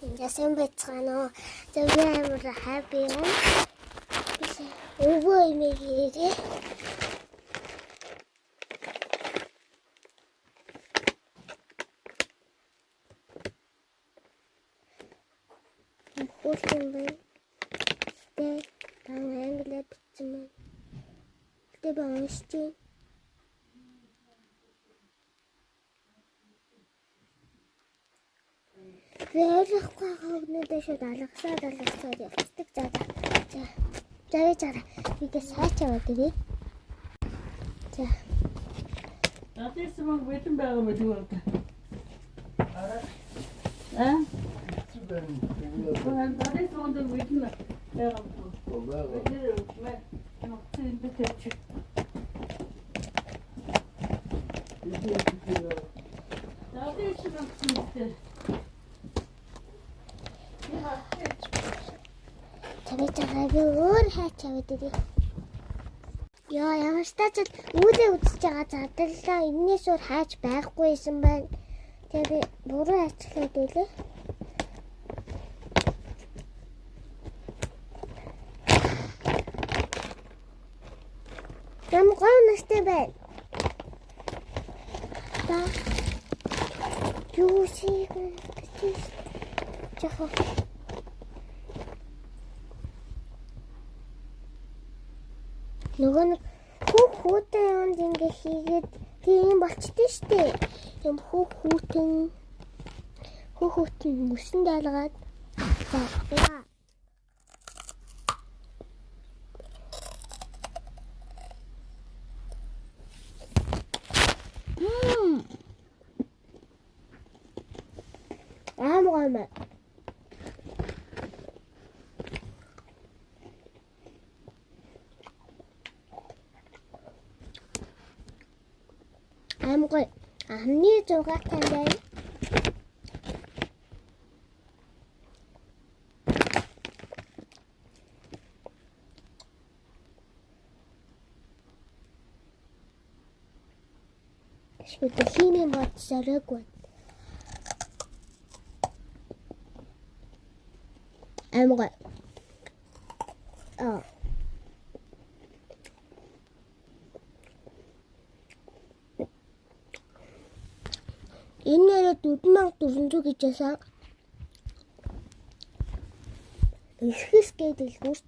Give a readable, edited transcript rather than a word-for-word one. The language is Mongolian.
Ясан байцгаана. Зөвхөн амар happy юм. Өвөө имээгээрээ. Хөөсөн байна. Тэ англиар бичсэн байна. Тэ бааштай. Верхгүй хогнодоо шууд алгасаад явцдаг заа. За. Бидээ сайчаад ирээ. За. Надаас мөн бүтэн байгаа мэт үү? Надаас мөн бүтэн байгаа би өөр хайч аваад ирээ. Яа, ямар ч тач үүдээ үзэж байгаа задлаа. Энээс өөр хайч байхгүйсэн байна. Тэгээ би буруу хайчлаад байлээ. Нам гоо настай байна. Та юу шиг гэж яхаа. Нөгөө нэг хүүтэй юмд ингэ хийгээд тийм болчтой штэ. Юм хүүтэн мөсөн даалгаад заахлаа. Амгамаа. Амгой. Амны зугаатай байна. Шүтэ химийн бод сараггүй. Амгой. Энэ нэрээ 4400 гэж ясаа. Ихс гэдэг л гүрт.